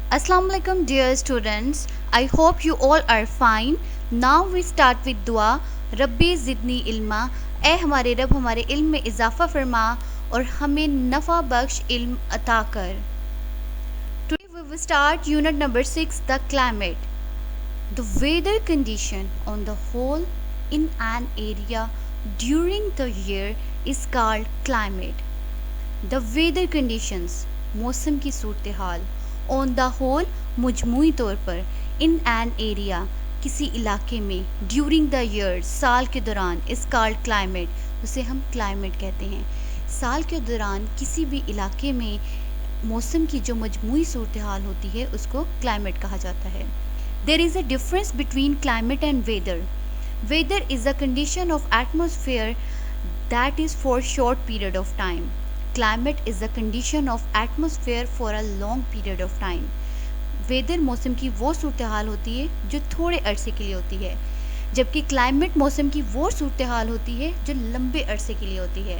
Assalamu alaikum dear students. I hope you all are fine. Now we start with dua. रब्बी ज़िदनी इल्मा, ए हमारे रब हमारे इल्म में इजाफ़ा फरमा और हमें नफ़ा बख्श इल्म अता कर। Today we will start unit number 6, the climate. The weather condition on the whole in an area during the year is called climate. The weather conditions, मौसम की सूरत हाल, ऑन द होल मजमूई तौर पर, इन एन एरिया किसी इलाके में, during the year साल के दौरान, इस कॉल्ड क्लाइमेट, उसे हम क्लाइमेट कहते हैं। साल के दौरान किसी भी इलाके में मौसम की जो मजमूई सूरत हाल होती है उसको क्लाइमेट कहा जाता है। There is a difference between climate and weather. Weather is a condition of atmosphere that is for short period of time. Climate is the condition of atmosphere for a long period of time. Weather मौसम की वो सूरत हाल होती है जो थोड़े अरसे के लिए होती है, जबकि क्लाइमेट मौसम की वो सूरत हाल होती है जो लंबे अरसे के लिए होती है।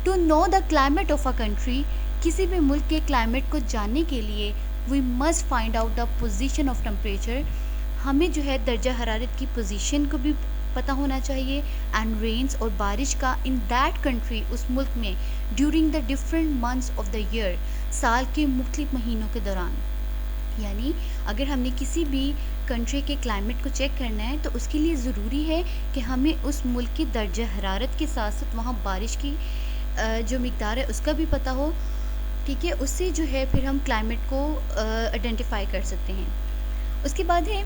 To know the climate of a country, किसी भी मुल्क के क्लाइमेट को जानने के लिए we must find out the position of temperature, हमें जो है दर्जा हरारत की पोजीशन को भी पता होना चाहिए, एंड रेन्स और बारिश का इन दैट कंट्री, उस मुल्क में, during the different months of the year, साल के मुख्तलिफ महीनों के दौरान। यानी अगर हमने किसी भी कंट्री के क्लाइमेट को चेक करना है तो उसके लिए ज़रूरी है कि हमें उस मुल्क की दर्जा हरारत के साथ साथ वहाँ बारिश की जो मिकदार है उसका भी पता हो, ठीक है। उससे जो है फिर हम क्लाइमेट को आइडेंटिफाई कर सकते हैं। उसके बाद है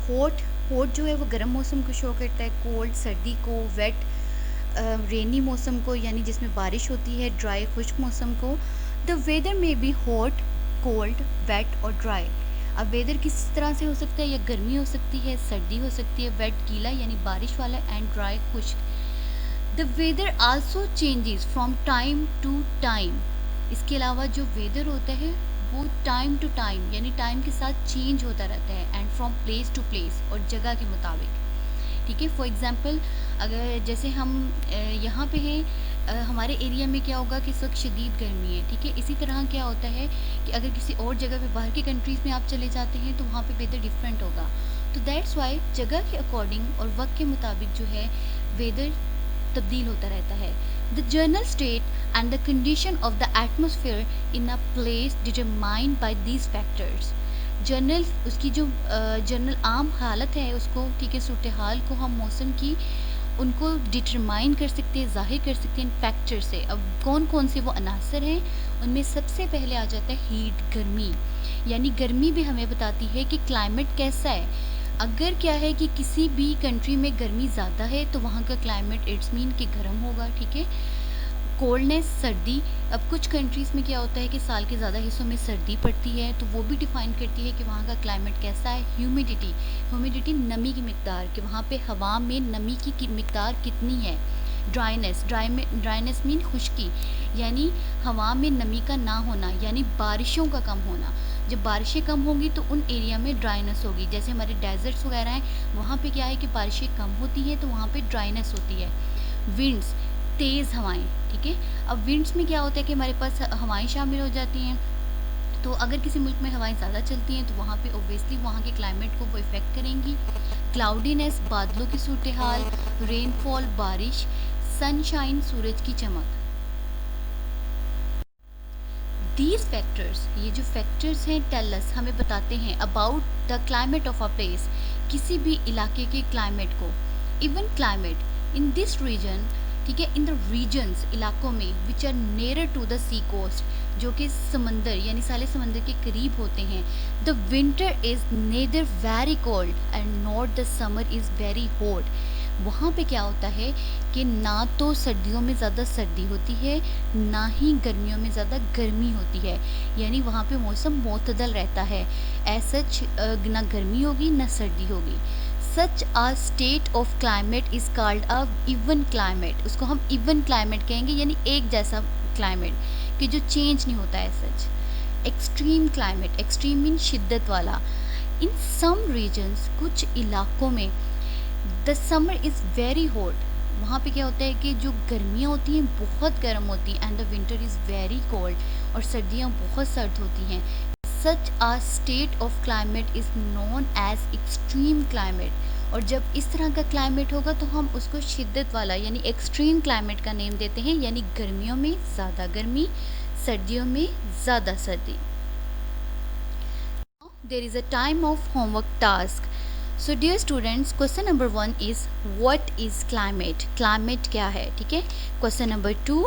हॉट जो है वो गर्म मौसम को शो करता है, कोल्ड सर्दी को, वेट रेनी मौसम को यानी जिसमें बारिश होती है, ड्राई खुश्क मौसम को। द वेदर में बी हॉट, कोल्ड, वेट और ड्राई। अब वेदर किस तरह से हो सकता है, या गर्मी हो सकती है, सर्दी हो सकती है, वेट गीला यानी बारिश वाला, एंड ड्राई खुश्क। The weather also changes from time to time. इसके अलावा जो वेदर होता है वो टाइम टू टाइम यानी टाइम के साथ चेंज होता रहता है, and from place to place और जगह के मुताबिक, ठीक है। फॉर एग्जांपल अगर जैसे हम यहाँ पे हैं, हमारे एरिया में क्या होगा कि इस वक्त शदीद गर्मी है, ठीक है। इसी तरह क्या होता है कि अगर किसी और जगह पे बाहर की कंट्रीज़ में आप चले जाते हैं तो वहाँ पे वेदर डिफरेंट होगा। तो दैट्स वाई जगह के अकॉर्डिंग और वक्त के मुताबिक जो है वेदर तब्दील होता रहता है। The general state and the condition of the atmosphere in a place determined by these factors. General उसकी जो जनरल आम हालत है उसको, ठीक है, सूरत हाल को हम मौसम की उनको डिटरमाइन कर सकते हैं, ज़ाहिर कर सकते हैं इन फैक्टर से। अब कौन कौन से वो अनासर हैं, उनमें सबसे पहले आ जाता है हीट, गर्मी। यानी गर्मी भी हमें बताती है कि क्लाइमेट कैसा है। अगर क्या है कि किसी भी कंट्री में गर्मी ज़्यादा है तो वहाँ का क्लाइमेट इट्स मीन कि गर्म होगा, ठीक है। कोल्डनेस, सर्दी। अब कुछ कंट्रीज़ में क्या होता है कि साल के ज़्यादा हिस्सों में सर्दी पड़ती है तो वो भी डिफ़ाइन करती है कि वहाँ का क्लाइमेट कैसा है। ह्यूमिडिटी नमी की मिकदार, कि वहाँ पे हवा में नमी की मिकदार कितनी है। ड्राइनेस मीन खुश्की, यानी हवा में नमी का ना होना, यानी बारिशों का कम होना। जब बारिशें कम होंगी तो उन एरिया में ड्राइनेस होगी। जैसे हमारे डेजर्ट्स वगैरह हैं वहाँ पे क्या है कि बारिशें कम होती हैं तो वहाँ पे ड्राइनेस होती है। विंड्स, तेज़ हवाएं, ठीक है। अब विंड्स में क्या होता है कि हमारे पास हवाएं शामिल हो जाती हैं, तो अगर किसी मुल्क में हवाएं ज़्यादा चलती हैं तो वहाँ पे ओबियसली वहाँ के क्लाइमेट को वो इफ़ेक्ट करेंगी। क्लाउडीनेस, बादलों की सूरत हाल, रेनफॉल, बारिश, सनशाइन, सूरज की चमक। दीज फैक्टर्स, ये जो फैक्टर्स हैं, टेल अस, हमें बताते हैं about the climate of a place, किसी भी इलाके के क्लाइमेट को। Even climate in this region, ठीक है, इन द रीजन्स, इलाकों में, which are nearer to the sea coast, जो कि समंदर यानी साले समंदर के करीब होते हैं। The winter is neither very cold and not the summer is very hot. वहाँ पे क्या होता है कि ना तो सर्दियों में ज़्यादा सर्दी होती है, ना ही गर्मियों में ज़्यादा गर्मी होती है, यानी वहाँ पे मौसम मोतदल रहता है। सच ना गर्मी होगी ना सर्दी होगी। Such a state of climate is called a even climate. उसको हम इवन क्लाइमेट कहेंगे, यानी एक जैसा क्लाइमेट कि जो चेंज नहीं होता है। सच एक्सट्रीम क्लाइमेट, एक्सट्रीम मीन शिद्दत वाला। इन सम रीजन्स, कुछ इलाकों में, the summer is very hot. वहाँ पे क्या होता है कि जो गर्मियाँ होती हैं बहुत गर्म होती हैं, and the winter is very cold, और सर्दियाँ बहुत सर्द होती हैं। सच a state of climate is known as extreme climate। और जब इस तरह का क्लाइमेट होगा तो हम उसको शिद्दत वाला यानी एक्सट्रीम क्लाइमेट का नेम देते हैं, यानी गर्मियों में ज़्यादा गर्मी, सर्दियों में ज़्यादा सर्दी। There is a time of homework task. So dear students, question number 1 is what is climate? Climate क्या है, ठीक है। Question number 2,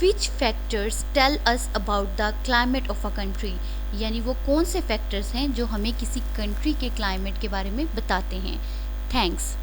which factors tell us about the climate of a country? यानी वो कौन से फैक्टर्स हैं जो हमें किसी कंट्री के क्लाइमेट के बारे में बताते हैं। थैंक्स।